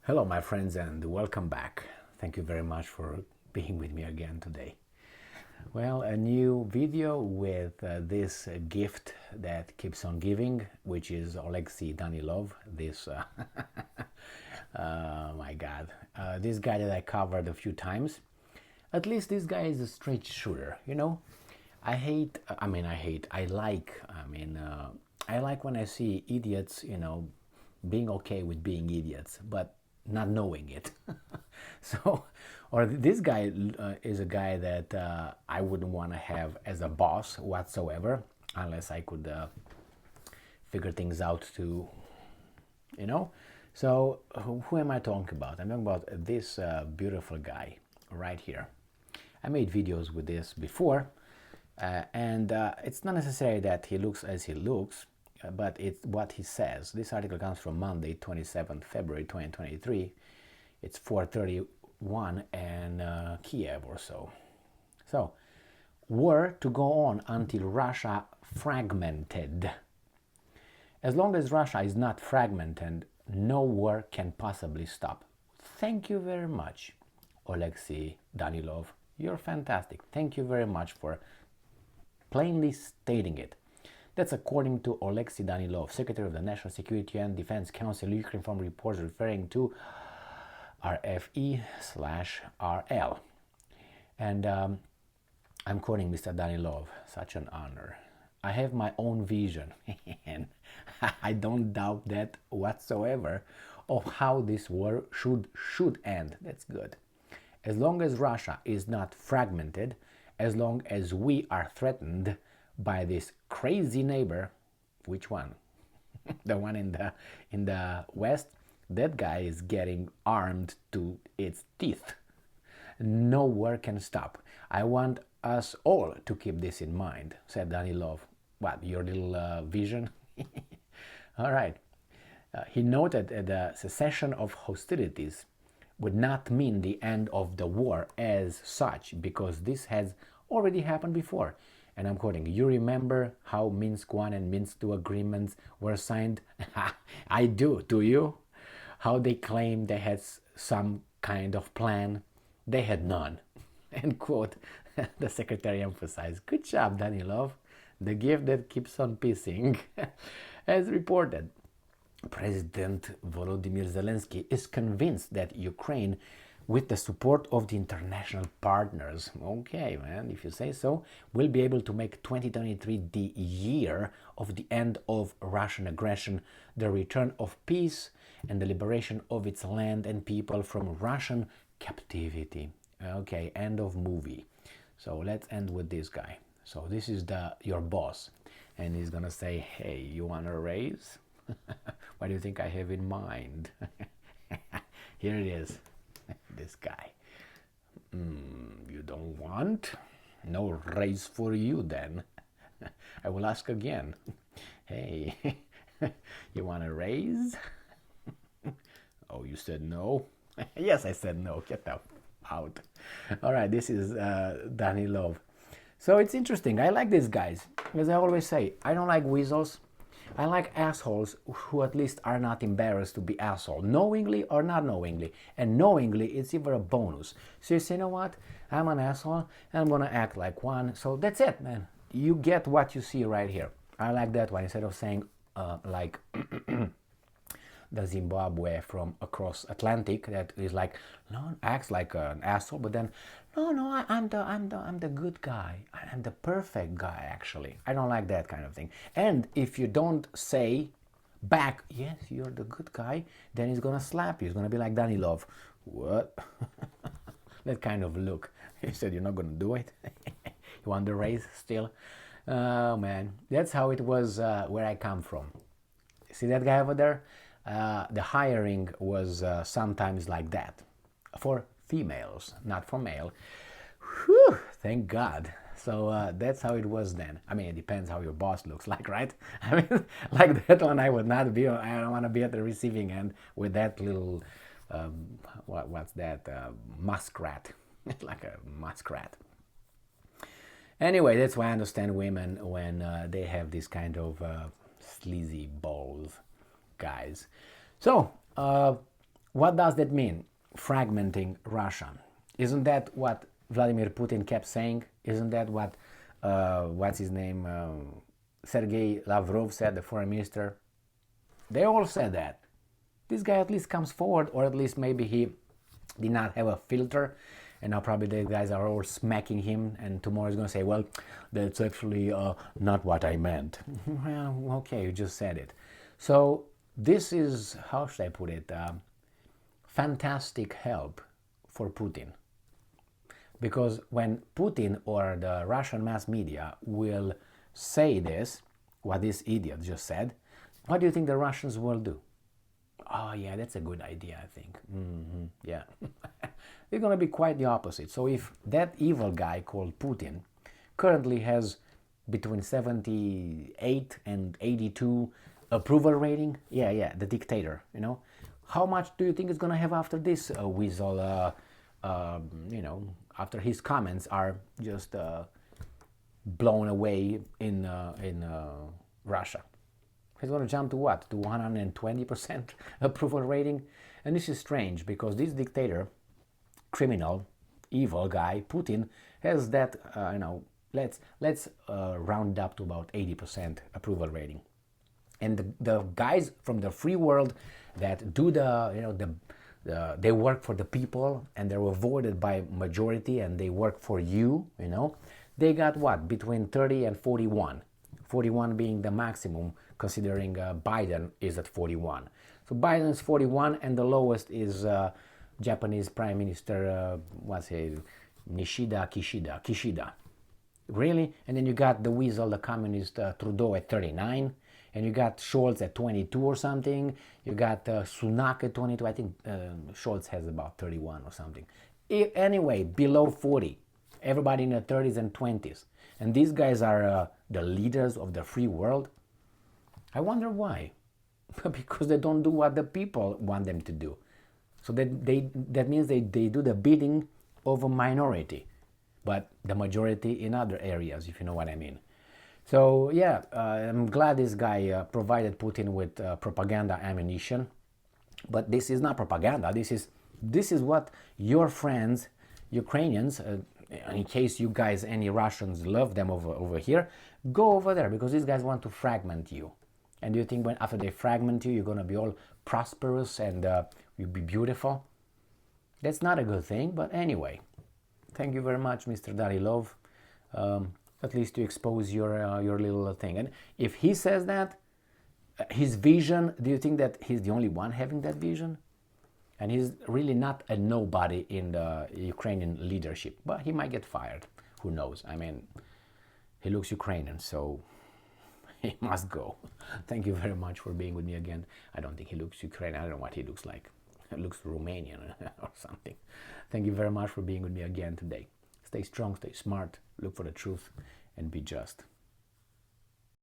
Hello, my friends, and welcome back. Thank you very much for being with me again today. Well, a new video with this gift that keeps on giving, which is Alexei Danilov. This, my God, this guy that I covered a few times. At least this guy is a straight shooter, you know. I like when I see idiots, being okay with being idiots, but not knowing it. Or this guy is a guy that I wouldn't want to have as a boss whatsoever, unless I could figure things out too, you know. So who am I talking about? I'm talking about this beautiful guy right here. I made videos with this before, and it's not necessarily that he looks as he looks, but it's what he says. This article comes from Monday, 27th February 2023. It's 4:31 in Kiev or so. So, war to go on until Russia fragmented. As long as Russia is not fragmented, no war can possibly stop. Thank you very much, Alexei Danilov. You're fantastic. Thank you very much for plainly stating it. That's according to Alexei Danilov, Secretary of the National Security and Defense Council. Ukraine from reports referring to RFE/RL. And I'm quoting Mr. Danilov, such an honor. I have my own vision, and I don't doubt that whatsoever, of how this war should end. That's good. As long as Russia is not fragmented, as long as we are threatened by this crazy neighbor, which one? The one in the west, that guy is getting armed to its teeth. No war can stop. I want us all to keep this in mind, said Danilov. What, your little vision? All right. He noted that the cessation of hostilities would not mean the end of the war as such, because this has already happened before. And I'm quoting, you remember how Minsk I and Minsk II agreements were signed? I do you? How they claimed they had some kind of plan? They had none. End quote. The secretary emphasized. Good job, Danilov. The gift that keeps on pissing. As reported, President Volodymyr Zelensky is convinced that Ukraine, with the support of the international partners, okay, man, if you say so, will be able to make 2023 the year of the end of Russian aggression, the return of peace, and the liberation of its land and people from Russian captivity. Okay, end of movie. So let's end with this guy. So this is your boss, and he's gonna say, hey, you want a raise? What do you think I have in mind? Here it is. This guy. You don't want? No raise for you then. I will ask again. Hey, you want a raise? Oh, you said no? Yes, I said no. Get out. All right, this is Danilov. So it's interesting. I like these guys. As I always say, I don't like weasels. I like assholes who at least are not embarrassed to be asshole, knowingly or not knowingly. And knowingly, it's even a bonus. So you say, you know what? I'm an asshole, and I'm going to act like one. So that's it, man. You get what you see right here. I like that one. Instead of saying like the Zimbabwe from across Atlantic that is like, no, acts like an asshole, but then, no, I'm the good guy. I'm the perfect guy, actually. I don't like that kind of thing. And if you don't say back, yes, you're the good guy, then he's gonna slap you. He's gonna be like Danilov. What? That kind of look. He said, you're not gonna do it? You want the raise still? Oh, man. That's how it was where I come from. See that guy over there? The hiring was sometimes like that. For females, not for male. Whew, thank God. So that's how it was then. I mean, it depends how your boss looks like, right? I mean, like that one, I would not be. I don't want to be at the receiving end with that little, what's that? Muskrat, like a muskrat. Anyway, that's why I understand women when they have this kind of sleazy balls, guys. So What does that mean? Fragmenting Russia. Isn't that what Vladimir Putin kept saying? Isn't that what, what's his name, Sergei Lavrov said, the foreign minister? They all said that. This guy at least comes forward, or at least maybe he did not have a filter, and now probably the guys are all smacking him, and tomorrow he's going to say, well, that's actually not what I meant. Well, okay, you just said it. So this is, how should I put it, fantastic help for Putin. Because when Putin or the Russian mass media will say this, what this idiot just said, what do you think the Russians will do? Oh yeah, that's a good idea, I think. Yeah. They're going to be quite the opposite. So if that evil guy called Putin currently has between 78 and 82 approval rating, yeah, the dictator, you know, how much do you think it's going to have after this weasel, you know, after his comments are just blown away in Russia? He's going to jump to what? To 120% approval rating? And this is strange because this dictator, criminal, evil guy, Putin, has that, you know, let's round up to about 80% approval rating. And the guys from the free world that do the, you know, they work for the people and they're voted by majority and they work for you, you know, they got what? Between 30 and 41. 41 being the maximum, considering Biden is at 41. So Biden is 41 and the lowest is Japanese Prime Minister, what's his, Kishida. Really? And then you got the weasel, the communist Trudeau at 39. And you got Scholz at 22 or something. You got Sunak at 22. I think Scholz has about 31 or something. Anyway, below 40. Everybody in the 30s and 20s. And these guys are the leaders of the free world. I wonder why. Because they don't do what the people want them to do. So that means they do the bidding of a minority. But the majority in other areas, if you know what I mean. So yeah, I'm glad this guy provided Putin with propaganda ammunition. But this is not propaganda. This is what your friends, Ukrainians, in case you guys, any Russians, love them over here, go over there because these guys want to fragment you. And do you think when after they fragment you, you're going to be all prosperous and you'll be beautiful? That's not a good thing. But anyway, thank you very much, Mr. Danilov. At least to expose your little thing. And if he says that, his vision, do you think that he's the only one having that vision? And he's really not a nobody in the Ukrainian leadership. But he might get fired. Who knows? I mean, he looks Ukrainian, so he must go. Thank you very much for being with me again. I don't think he looks Ukrainian. I don't know what he looks like. He looks Romanian or something. Thank you very much for being with me again today. Stay strong, stay smart, look for the truth, and be just.